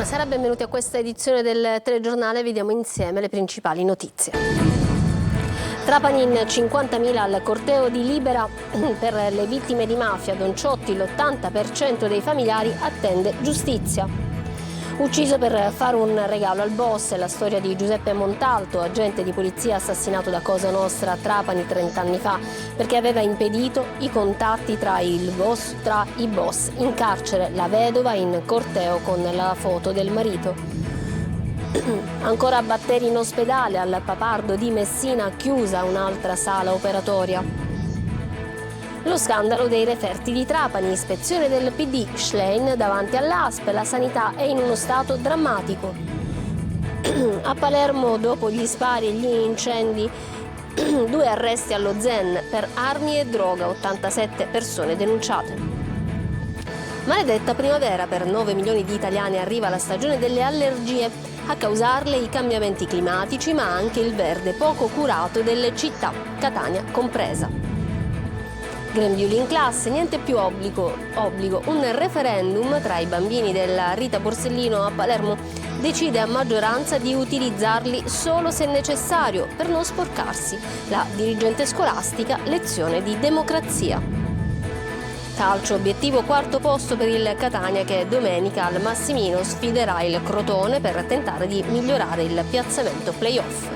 Buonasera, benvenuti a questa edizione del telegiornale. Vediamo insieme le principali notizie. Trapani in 50.000 al corteo di Libera per le vittime di mafia. Don Ciotti, l'80% dei familiari attende giustizia. Ucciso per fare un regalo al boss, è la storia di Giuseppe Montalto, agente di polizia assassinato da Cosa Nostra a Trapani 30 anni fa, perché aveva impedito i contatti tra i boss. In carcere la vedova in corteo con la foto del marito. Ancora batteri in ospedale, al Papardo di Messina chiusa un'altra sala operatoria. Lo scandalo dei referti di Trapani, ispezione del PD, Schlein davanti all'ASP, la sanità è in uno stato drammatico. A Palermo, dopo gli spari e gli incendi, 2 arresti allo Zen per armi e droga, 87 persone denunciate. Maledetta primavera, per 9 milioni di italiani arriva la stagione delle allergie, a causarle i cambiamenti climatici ma anche il verde poco curato delle città, Catania compresa. Grembiuli in classe, niente più obbligo. Un referendum tra i bambini della Rita Borsellino a Palermo decide a maggioranza di utilizzarli solo se necessario per non sporcarsi. La dirigente scolastica, lezione di democrazia. Calcio, obiettivo 4° posto per il Catania che domenica al Massimino sfiderà il Crotone per tentare di migliorare il piazzamento play-off.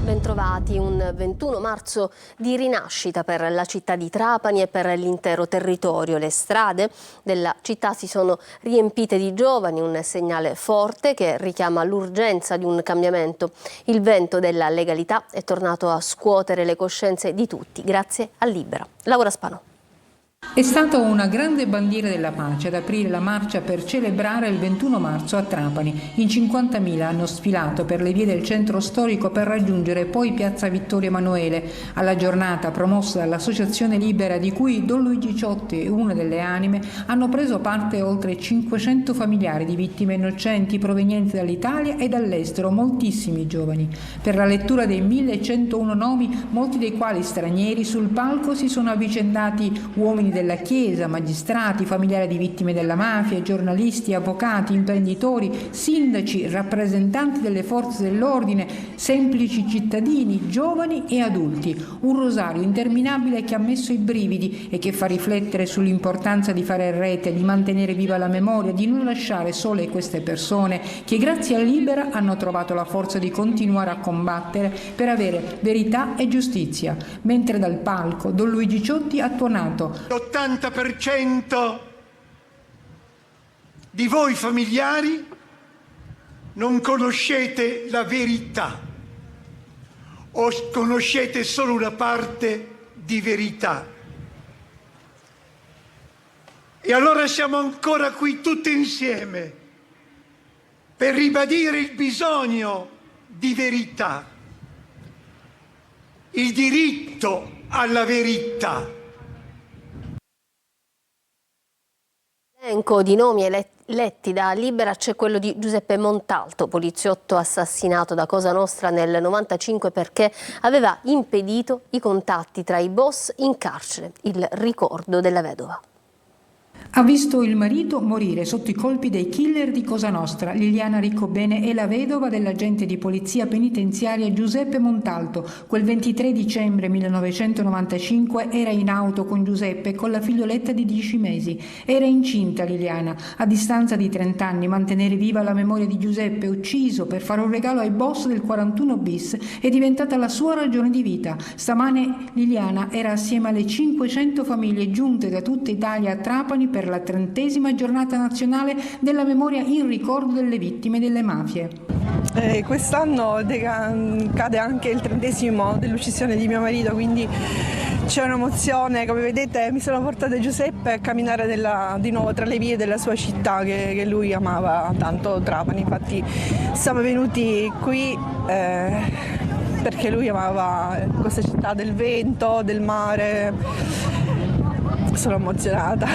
Bentrovati, un 21 marzo di rinascita per la città di Trapani e per l'intero territorio. Le strade della città si sono riempite di giovani, un segnale forte che richiama l'urgenza di un cambiamento. Il vento della legalità è tornato a scuotere le coscienze di tutti, grazie a Libera. Laura Spanò. È stata una grande bandiera della pace ad aprire la marcia per celebrare il 21 marzo a Trapani. In 50.000 hanno sfilato per le vie del centro storico per raggiungere poi piazza Vittorio Emanuele. Alla giornata promossa dall'Associazione Libera, di cui Don Luigi Ciotti è una delle anime, hanno preso parte oltre 500 familiari di vittime innocenti provenienti dall'Italia e dall'estero, moltissimi giovani. Per la lettura dei 1101 nomi, molti dei quali stranieri, sul palco si sono avvicendati uomini della Chiesa, magistrati, familiari di vittime della mafia, giornalisti, avvocati, imprenditori, sindaci, rappresentanti delle forze dell'ordine, semplici cittadini, giovani e adulti. Un rosario interminabile che ha messo i brividi e che fa riflettere sull'importanza di fare rete, di mantenere viva la memoria, di non lasciare sole queste persone che grazie a Libera hanno trovato la forza di continuare a combattere per avere verità e giustizia. Mentre dal palco Don Luigi Ciotti ha tuonato: l'80% di voi familiari non conoscete la verità o conoscete solo una parte di verità. E allora siamo ancora qui tutti insieme per ribadire il bisogno di verità, il diritto alla verità. Elenco di nomi eletti da Libera c'è quello di Giuseppe Montalto, poliziotto assassinato da Cosa Nostra nel 95 perché aveva impedito i contatti tra i boss in carcere, il ricordo della vedova. Ha visto il marito morire sotto i colpi dei killer di Cosa Nostra. Liliana Riccobene è la vedova dell'agente di polizia penitenziaria Giuseppe Montalto. Quel 23 dicembre 1995 era in auto con Giuseppe e con la figlioletta di 10 mesi. Era incinta Liliana. A distanza di 30 anni mantenere viva la memoria di Giuseppe, ucciso per fare un regalo ai boss del 41 bis, è diventata la sua ragione di vita. Stamane Liliana era assieme alle 500 famiglie giunte da tutta Italia a Trapani per la 30ª giornata nazionale della memoria in ricordo delle vittime delle mafie. Quest'anno cade anche il 30° dell'uccisione di mio marito, quindi c'è un'emozione. Come vedete mi sono portata Giuseppe a camminare di nuovo tra le vie della sua città che lui amava tanto, Trapani. Infatti siamo venuti qui perché lui amava questa città del vento, del mare. Sono emozionata.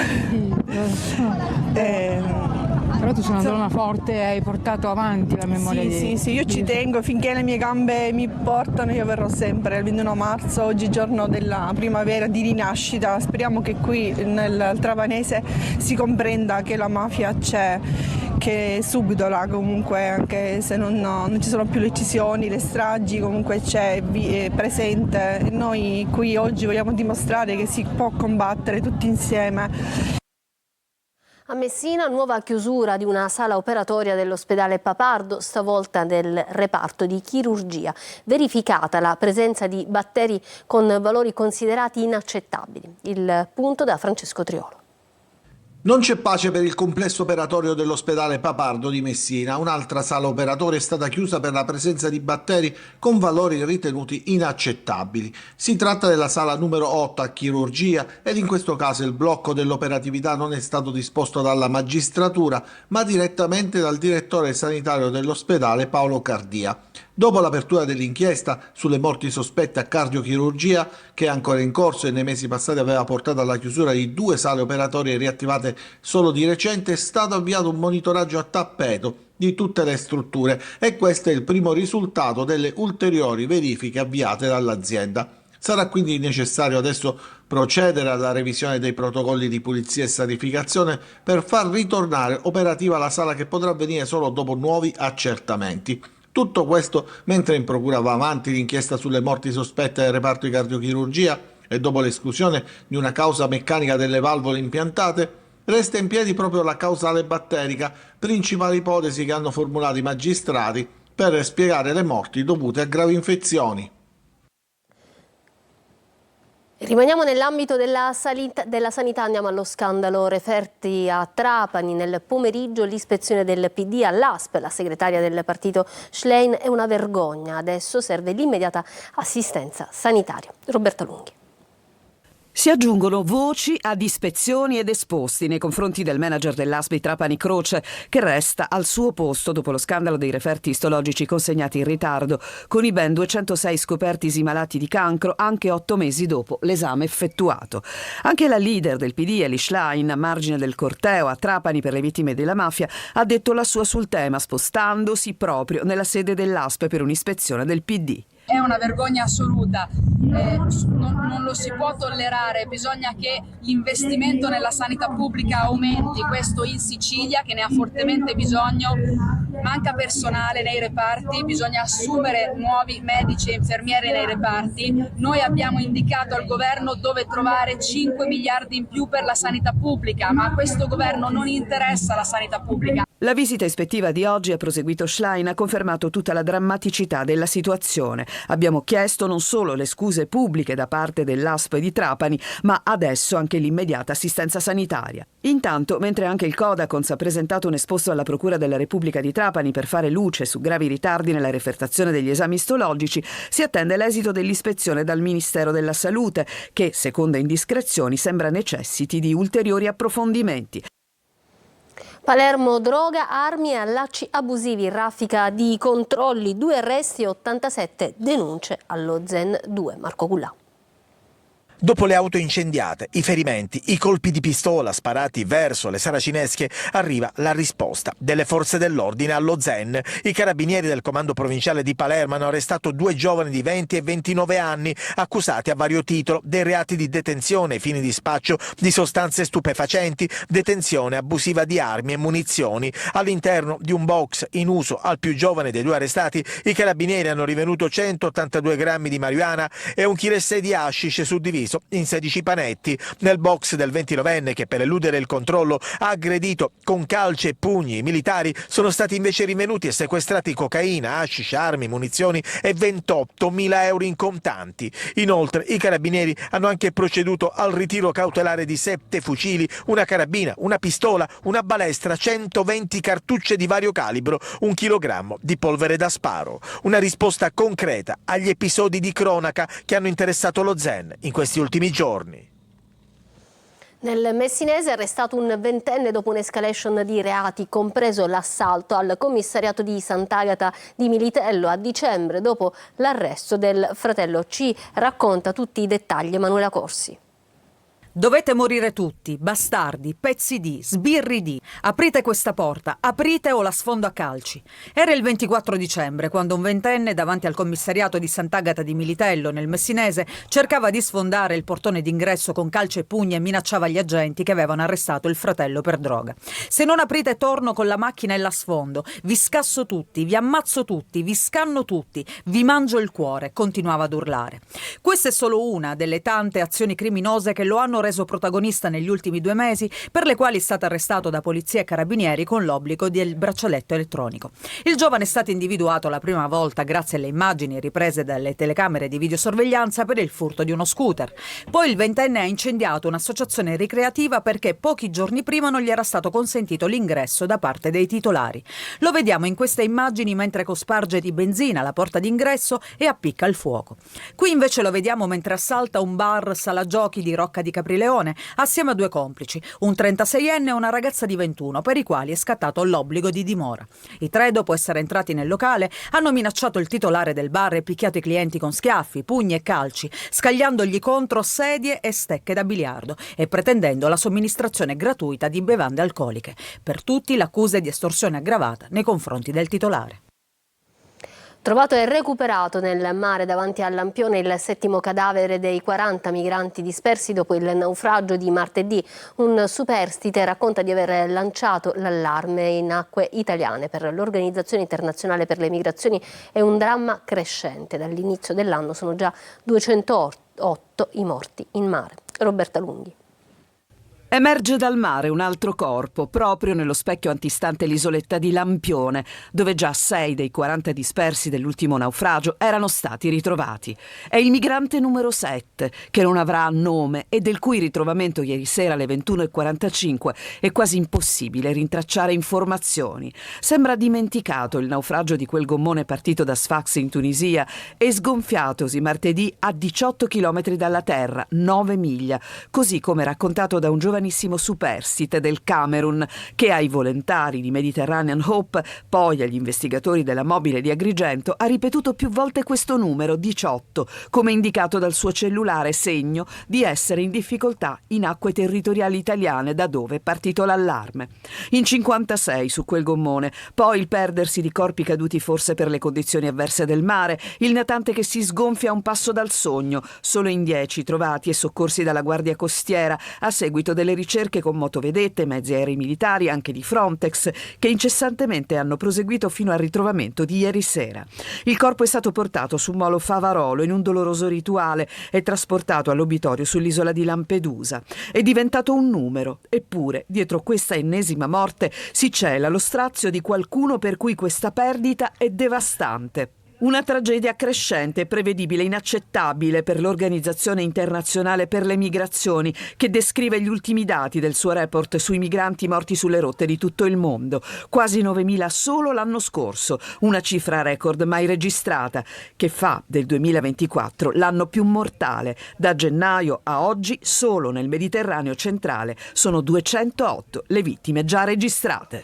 Però tu sei una donna forte e hai portato avanti la memoria Sì, io ci tengo, finché le mie gambe mi portano io verrò sempre. Il 21 marzo, oggi giorno della primavera di rinascita, speriamo che qui nel trapanese si comprenda che la mafia c'è, che è subdola comunque, anche se non ci sono più le uccisioni, le stragi, comunque è presente. Noi qui oggi vogliamo dimostrare che si può combattere tutti insieme. A Messina, nuova chiusura di una sala operatoria dell'ospedale Papardo, stavolta del reparto di chirurgia. Verificata la presenza di batteri con valori considerati inaccettabili. Il punto da Francesco Triolo. Non c'è pace per il complesso operatorio dell'ospedale Papardo di Messina. Un'altra sala operatoria è stata chiusa per la presenza di batteri con valori ritenuti inaccettabili. Si tratta della sala numero 8 a chirurgia ed in questo caso il blocco dell'operatività non è stato disposto dalla magistratura ma direttamente dal direttore sanitario dell'ospedale Paolo Cardia. Dopo l'apertura dell'inchiesta sulle morti sospette a cardiochirurgia, che è ancora in corso e nei mesi passati aveva portato alla chiusura di 2 sale operatorie riattivate solo di recente, è stato avviato un monitoraggio a tappeto di tutte le strutture e questo è il primo risultato delle ulteriori verifiche avviate dall'azienda. Sarà quindi necessario adesso procedere alla revisione dei protocolli di pulizia e sanificazione per far ritornare operativa la sala, che potrà avvenire solo dopo nuovi accertamenti. Tutto questo mentre in procura va avanti l'inchiesta sulle morti sospette del reparto di cardiochirurgia e dopo l'esclusione di una causa meccanica delle valvole impiantate, resta in piedi proprio la causale batterica, principale ipotesi che hanno formulato i magistrati per spiegare le morti dovute a gravi infezioni. Rimaniamo nell'ambito della sanità, andiamo allo scandalo referti a Trapani. Nel pomeriggio l'ispezione del PD all'ASP, la segretaria del partito Schlein, è una vergogna. Adesso serve l'immediata assistenza sanitaria. Roberta Lunghi. Si aggiungono voci ad ispezioni ed esposti nei confronti del manager dell'ASP di Trapani Croce, che resta al suo posto dopo lo scandalo dei referti istologici consegnati in ritardo, con i ben 206 scopertisi malati di cancro anche 8 mesi dopo l'esame effettuato. Anche la leader del PD, Eli Schlein, a margine del corteo a Trapani per le vittime della mafia, ha detto la sua sul tema, spostandosi proprio nella sede dell'ASP per un'ispezione del PD. È una vergogna assoluta, non lo si può tollerare, bisogna che l'investimento nella sanità pubblica aumenti, questo in Sicilia che ne ha fortemente bisogno, manca personale nei reparti, bisogna assumere nuovi medici e infermieri nei reparti. Noi abbiamo indicato al governo dove trovare 5 miliardi in più per la sanità pubblica, ma a questo governo non interessa la sanità pubblica. La visita ispettiva di oggi, ha proseguito Schlein, ha confermato tutta la drammaticità della situazione. Abbiamo chiesto non solo le scuse pubbliche da parte dell'ASP di Trapani, ma adesso anche l'immediata assistenza sanitaria. Intanto, mentre anche il Codacons ha presentato un esposto alla Procura della Repubblica di Trapani per fare luce su gravi ritardi nella refertazione degli esami istologici, si attende l'esito dell'ispezione dal Ministero della Salute, che, secondo indiscrezioni, sembra necessiti di ulteriori approfondimenti. Palermo, droga, armi e allacci abusivi, raffica di controlli, 2 arresti e 87 denunce allo Zen 2. Marco Cullà. Dopo le auto incendiate, i ferimenti, i colpi di pistola sparati verso le saracinesche, arriva la risposta delle forze dell'ordine allo Zen. I carabinieri del comando provinciale di Palermo hanno arrestato 2 giovani di 20 e 29 anni, accusati a vario titolo dei reati di detenzione ai fini di spaccio di sostanze stupefacenti, detenzione abusiva di armi e munizioni. All'interno di un box in uso al più giovane dei 2 arrestati, i carabinieri hanno rivenuto 182 grammi di marijuana e 1,6 kg di hashish suddiviso in 16 panetti. Nel box del 29enne, che per eludere il controllo ha aggredito con calci e pugni i militari, sono stati invece rinvenuti e sequestrati cocaina, hashish, armi, munizioni e 28.000 euro in contanti. Inoltre i carabinieri hanno anche proceduto al ritiro cautelare di 7 fucili, una carabina, una pistola, una balestra, 120 cartucce di vario calibro, 1 chilogrammo di polvere da sparo. Una risposta concreta agli episodi di cronaca che hanno interessato lo Zen in questi ultimi giorni. Nel Messinese è arrestato un 20enne dopo un'escalation di reati, compreso l'assalto al commissariato di Sant'Agata di Militello a dicembre, dopo l'arresto del fratello. Ci racconta tutti i dettagli Emanuela Corsi. Dovete morire tutti, bastardi, pezzi di, sbirri di. Aprite questa porta, aprite o la sfondo a calci. Era il 24 dicembre quando un ventenne davanti al commissariato di Sant'Agata di Militello, nel Messinese, cercava di sfondare il portone d'ingresso con calci e pugni e minacciava gli agenti che avevano arrestato il fratello per droga. Se non aprite torno con la macchina e la sfondo, vi scasso tutti, vi ammazzo tutti, vi scanno tutti, vi mangio il cuore, continuava ad urlare. Questa è solo una delle tante azioni criminose che lo hanno reso protagonista negli ultimi 2 mesi, per le quali è stato arrestato da polizia e carabinieri con l'obbligo del braccialetto elettronico. Il giovane è stato individuato la prima volta grazie alle immagini riprese dalle telecamere di videosorveglianza per il furto di uno scooter. Poi il ventenne ha incendiato un'associazione ricreativa perché pochi giorni prima non gli era stato consentito l'ingresso da parte dei titolari. Lo vediamo in queste immagini mentre cosparge di benzina la porta d'ingresso e appicca il fuoco. Qui invece lo vediamo mentre assalta un bar sala giochi di Rocca di Caprileone assieme a 2 complici, un 36enne e una ragazza di 21, per i quali è scattato l'obbligo di dimora. I 3, dopo essere entrati nel locale, hanno minacciato il titolare del bar e picchiato i clienti con schiaffi, pugni e calci, scagliandogli contro sedie e stecche da biliardo e pretendendo la somministrazione gratuita di bevande alcoliche. Per tutti l'accusa è di estorsione aggravata nei confronti del titolare. Trovato e recuperato nel mare davanti a Lampione il 7° cadavere dei 40 migranti dispersi dopo il naufragio di martedì. Un superstite racconta di aver lanciato l'allarme in acque italiane. Per l'Organizzazione Internazionale per le Migrazioni è un dramma crescente. Dall'inizio dell'anno sono già 208 i morti in mare. Roberta Lunghi. Emerge dal mare un altro corpo, proprio nello specchio antistante l'isoletta di Lampione, dove già 6 dei 40 dispersi dell'ultimo naufragio erano stati ritrovati. È il migrante numero 7, che non avrà nome e del cui ritrovamento ieri sera alle 21:45 è quasi impossibile rintracciare informazioni. Sembra dimenticato il naufragio di quel gommone partito da Sfax in Tunisia e sgonfiatosi martedì a 18 chilometri dalla terra, 9 miglia, così come raccontato da un giovanissimo superstite del Camerun che ai volontari di Mediterranean Hope, poi agli investigatori della mobile di Agrigento, ha ripetuto più volte questo numero 18 come indicato dal suo cellulare, segno di essere in difficoltà in acque territoriali italiane da dove è partito l'allarme. In 56 su quel gommone, poi il perdersi di corpi caduti forse per le condizioni avverse del mare, il natante che si sgonfia a un passo dal sogno, solo in 10 trovati e soccorsi dalla Guardia Costiera a seguito delle ricerche con motovedette, mezzi aerei militari, anche di Frontex, che incessantemente hanno proseguito fino al ritrovamento di ieri sera. Il corpo è stato portato su molo Favarolo in un doloroso rituale e trasportato all'obitorio sull'isola di Lampedusa. È diventato un numero, eppure dietro questa ennesima morte si cela lo strazio di qualcuno per cui questa perdita è devastante. Una tragedia crescente, prevedibile, inaccettabile per l'Organizzazione Internazionale per le Migrazioni, che descrive gli ultimi dati del suo report sui migranti morti sulle rotte di tutto il mondo. Quasi 9.000 solo l'anno scorso, una cifra record mai registrata, che fa del 2024 l'anno più mortale. Da gennaio a oggi, solo nel Mediterraneo centrale, sono 208 le vittime già registrate.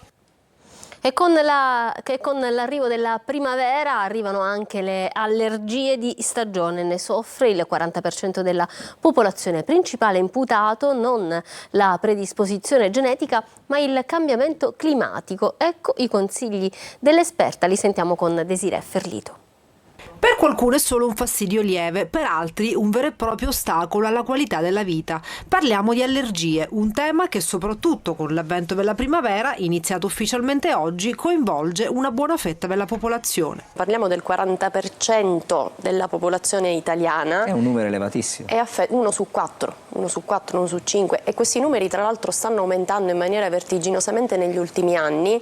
E con l'arrivo della primavera arrivano anche le allergie di stagione, ne soffre il 40% della popolazione. Principale imputato non la predisposizione genetica ma il cambiamento climatico. Ecco i consigli dell'esperta, li sentiamo con Desiree Ferlito. Per qualcuno è solo un fastidio lieve, per altri un vero e proprio ostacolo alla qualità della vita. Parliamo di allergie, un tema che soprattutto con l'avvento della primavera, iniziato ufficialmente oggi, coinvolge una buona fetta della popolazione. Parliamo del 40% della popolazione italiana. È un numero elevatissimo. È 1 su 4, 1 su 5 e questi numeri tra l'altro stanno aumentando in maniera vertiginosamente negli ultimi anni.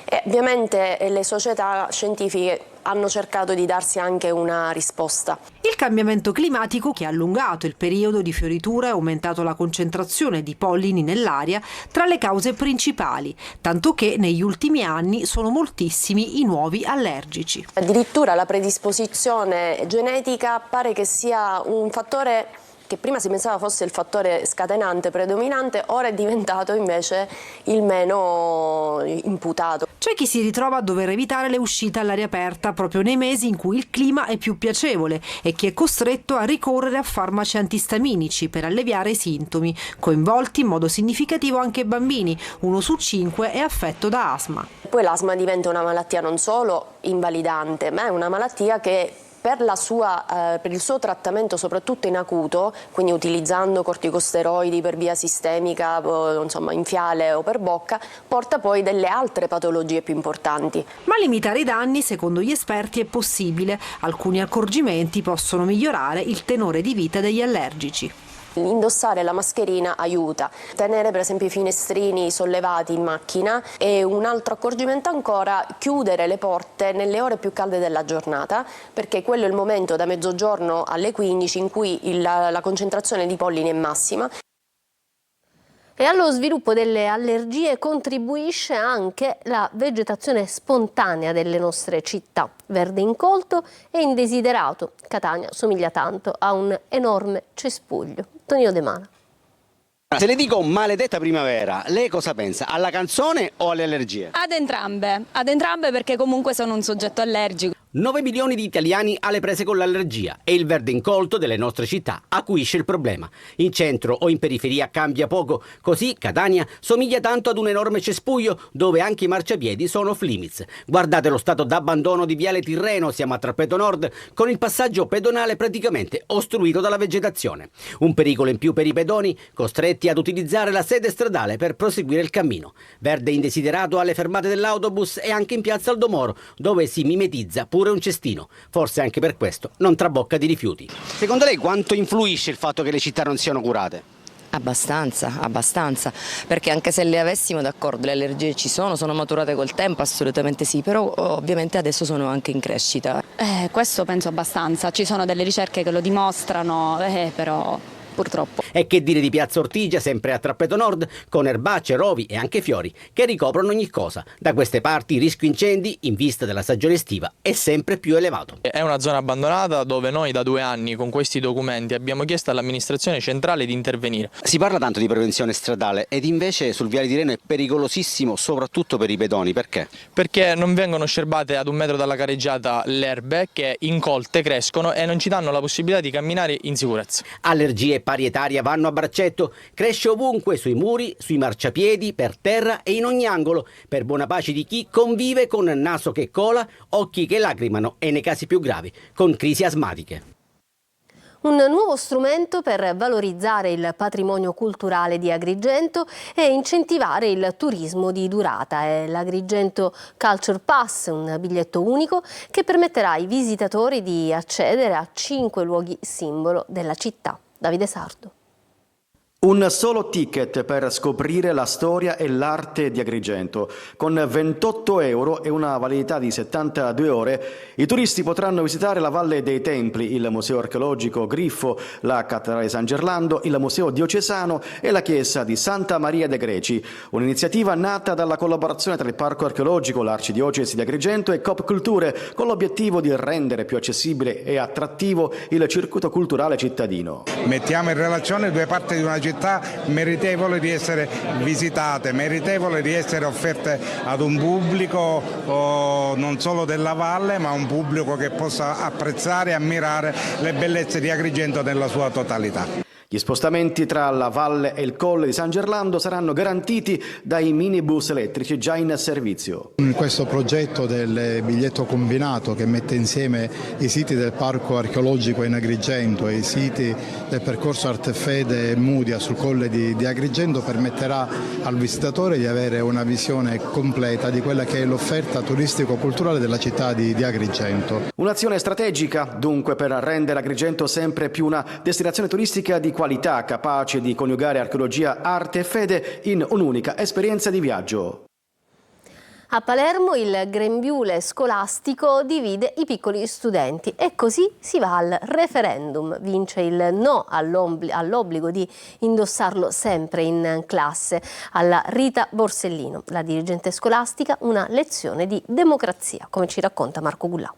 E ovviamente le società scientifiche hanno cercato di darsi anche una risposta. Il cambiamento climatico, che ha allungato il periodo di fioritura e aumentato la concentrazione di pollini nell'aria, tra le cause principali, tanto che negli ultimi anni sono moltissimi i nuovi allergici. Addirittura la predisposizione genetica pare che sia un fattore che prima si pensava fosse il fattore scatenante predominante, ora è diventato invece il meno imputato. C'è chi si ritrova a dover evitare le uscite all'aria aperta proprio nei mesi in cui il clima è più piacevole e chi è costretto a ricorrere a farmaci antistaminici per alleviare i sintomi. Coinvolti in modo significativo anche bambini, 1 su 5 è affetto da asma. Poi l'asma diventa una malattia non solo invalidante, ma è una malattia che per il suo trattamento soprattutto in acuto, quindi utilizzando corticosteroidi per via sistemica, insomma in fiale o per bocca, porta poi delle altre patologie più importanti. Ma limitare i danni, secondo gli esperti, è possibile. Alcuni accorgimenti possono migliorare il tenore di vita degli allergici. Indossare la mascherina aiuta, tenere per esempio i finestrini sollevati in macchina e un altro accorgimento ancora, chiudere le porte nelle ore più calde della giornata, perché quello è il momento da mezzogiorno alle 15 in cui la concentrazione di polline è massima. E allo sviluppo delle allergie contribuisce anche la vegetazione spontanea delle nostre città. Verde incolto e indesiderato. Catania somiglia tanto a un enorme cespuglio. Tonino De Mana. Se le dico maledetta primavera, lei cosa pensa? Alla canzone o alle allergie? Ad entrambe perché comunque sono un soggetto allergico. 9 milioni di italiani alle prese con l'allergia e il verde incolto delle nostre città acuisce il problema. In centro o in periferia cambia poco, così Catania somiglia tanto ad un enorme cespuglio dove anche i marciapiedi sono off limits. Guardate lo stato d'abbandono di Viale Tirreno, siamo a Trappeto Nord, con il passaggio pedonale praticamente ostruito dalla vegetazione. Un pericolo in più per i pedoni, costretti ad utilizzare la sede stradale per proseguire il cammino. Verde indesiderato alle fermate dell'autobus e anche in piazza Aldomoro, dove si mimetizza pure un cestino. Forse anche per questo non trabocca di rifiuti. Secondo lei quanto influisce il fatto che le città non siano curate? Abbastanza, perché anche se le avessimo, d'accordo, le allergie ci sono maturate col tempo, assolutamente sì, però ovviamente adesso sono anche in crescita. Questo penso abbastanza, ci sono delle ricerche che lo dimostrano, però purtroppo. E che dire di Piazza Ortigia, sempre a Trappeto Nord, con erbacce, rovi e anche fiori che ricoprono ogni cosa. Da queste parti il rischio incendi, in vista della stagione estiva, è sempre più elevato. È una zona abbandonata dove noi da 2 anni con questi documenti abbiamo chiesto all'amministrazione centrale di intervenire. Si parla tanto di prevenzione stradale ed invece sul Viale di Reno è pericolosissimo soprattutto per i pedoni. Perché? Perché non vengono scerbate ad 1 metro dalla careggiata le erbe che incolte crescono e non ci danno la possibilità di camminare in sicurezza. Allergie parietaria vanno a braccetto, cresce ovunque, sui muri, sui marciapiedi, per terra e in ogni angolo, per buona pace di chi convive con naso che cola, occhi che lacrimano e nei casi più gravi, con crisi asmatiche. Un nuovo strumento per valorizzare il patrimonio culturale di Agrigento e incentivare il turismo di durata. È l'Agrigento Culture Pass, un biglietto unico che permetterà ai visitatori di accedere a 5 luoghi simbolo della città. Davide Sardo. Un solo ticket per scoprire la storia e l'arte di Agrigento. Con 28 euro e una validità di 72 ore, i turisti potranno visitare la Valle dei Templi, il Museo Archeologico Griffo, la Cattedrale di San Gerlando, il Museo Diocesano e la Chiesa di Santa Maria de' Greci. Un'iniziativa nata dalla collaborazione tra il Parco Archeologico, l'Arcidiocesi di Agrigento e Coop Culture, con l'obiettivo di rendere più accessibile e attrattivo il circuito culturale cittadino. Mettiamo in relazione 2 parti di una città meritevole di essere visitate, meritevole di essere offerte ad un pubblico non solo della valle, ma un pubblico che possa apprezzare e ammirare le bellezze di Agrigento nella sua totalità. Gli spostamenti tra la valle e il colle di San Gerlando saranno garantiti dai minibus elettrici già in servizio. In questo progetto del biglietto combinato che mette insieme i siti del Parco Archeologico in Agrigento e i siti del percorso Artefede e Mudia sul colle di Agrigento permetterà al visitatore di avere una visione completa di quella che è l'offerta turistico-culturale della città di Agrigento. Un'azione strategica dunque per rendere Agrigento sempre più una destinazione turistica di qualità, capace di coniugare archeologia, arte e fede in un'unica esperienza di viaggio. A Palermo il grembiule scolastico divide i piccoli studenti e così si va al referendum. Vince il no all'obbligo di indossarlo sempre in classe. Alla Rita Borsellino, la dirigente scolastica, una lezione di democrazia, come ci racconta Marco Gullà.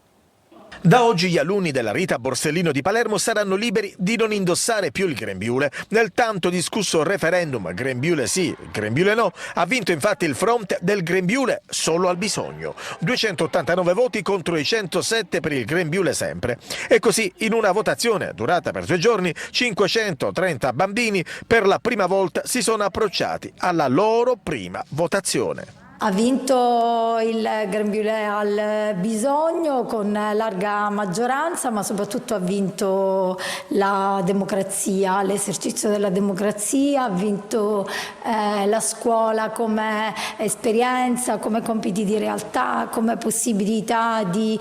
Da oggi gli alunni della Rita Borsellino di Palermo saranno liberi di non indossare più il grembiule. Nel tanto discusso referendum grembiule sì, grembiule no, ha vinto infatti il fronte del grembiule solo al bisogno. 289 voti contro i 107 per il grembiule sempre. E così, in una votazione durata per 2 giorni, 530 bambini per la prima volta si sono approcciati alla loro prima votazione. Ha vinto il grembiule al bisogno con larga maggioranza, ma soprattutto ha vinto la democrazia, l'esercizio della democrazia, ha vinto la scuola come esperienza, come compiti di realtà, come possibilità di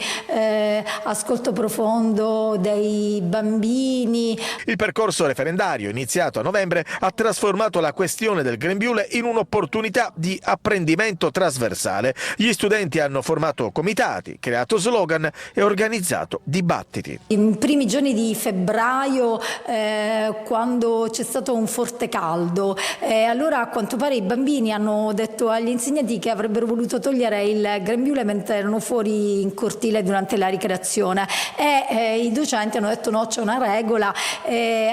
ascolto profondo dei bambini. Il percorso referendario iniziato a novembre ha trasformato la questione del grembiule in un'opportunità di apprendimento trasversale. Gli studenti hanno formato comitati, creato slogan e organizzato dibattiti. I primi giorni di febbraio, quando c'è stato un forte caldo, allora a quanto pare i bambini hanno detto agli insegnanti che avrebbero voluto togliere il grembiule mentre erano fuori in cortile durante la ricreazione e i docenti hanno detto no, c'è una regola.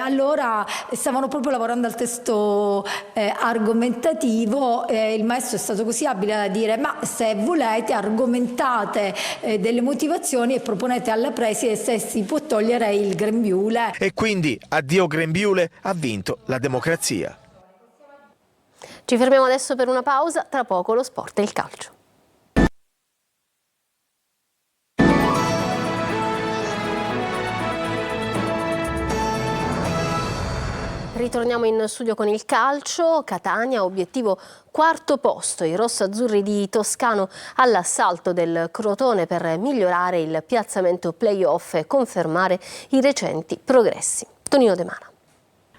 Allora stavano proprio lavorando al testo argomentativo, il maestro è stato così abile da dire ma se volete argomentate delle motivazioni e proponete alla preside se si può togliere il grembiule. E quindi addio grembiule, ha vinto la democrazia. Ci fermiamo adesso per una pausa, tra poco lo sport e il calcio. Ritorniamo in studio con il calcio. Catania, obiettivo 4° posto. I rossoazzurri di Toscano all'assalto del Crotone per migliorare il piazzamento play-off e confermare i recenti progressi. Tonino De Mana.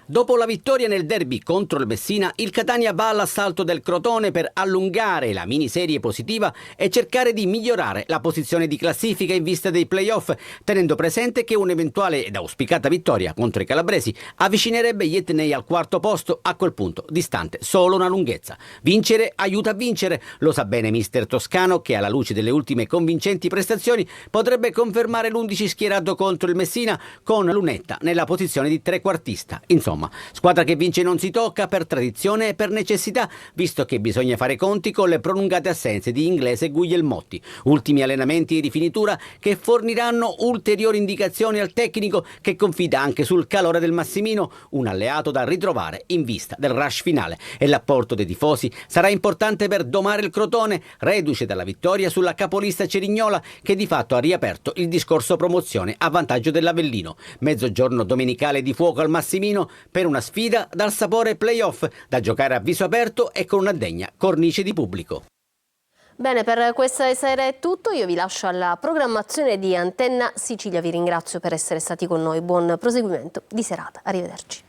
Dopo la vittoria nel derby contro il Messina, il Catania va all'assalto del Crotone per allungare la miniserie positiva e cercare di migliorare la posizione di classifica in vista dei play-off, tenendo presente che un'eventuale ed auspicata vittoria contro i calabresi avvicinerebbe gli etnei al 4° posto, a quel punto distante solo una lunghezza. Vincere aiuta a vincere, lo sa bene mister Toscano, che alla luce delle ultime convincenti prestazioni potrebbe confermare l'11 schierato contro il Messina con Lunetta nella posizione di trequartista. Insomma, squadra che vince non si tocca per tradizione e per necessità, visto che bisogna fare conti con le prolungate assenze di Inglese e Guglielmotti. Ultimi allenamenti di rifinitura che forniranno ulteriori indicazioni al tecnico, che confida anche sul calore del Massimino, un alleato da ritrovare in vista del rush finale. E l'apporto dei tifosi sarà importante per domare il Crotone, reduce dalla vittoria sulla capolista Cerignola, che di fatto ha riaperto il discorso promozione a vantaggio dell'Avellino. Mezzogiorno domenicale di fuoco al Massimino per una sfida dal sapore play-off, da giocare a viso aperto e con una degna cornice di pubblico. Bene, per questa sera è tutto. Io vi lascio alla programmazione di Antenna Sicilia. Vi ringrazio per essere stati con noi. Buon proseguimento di serata. Arrivederci.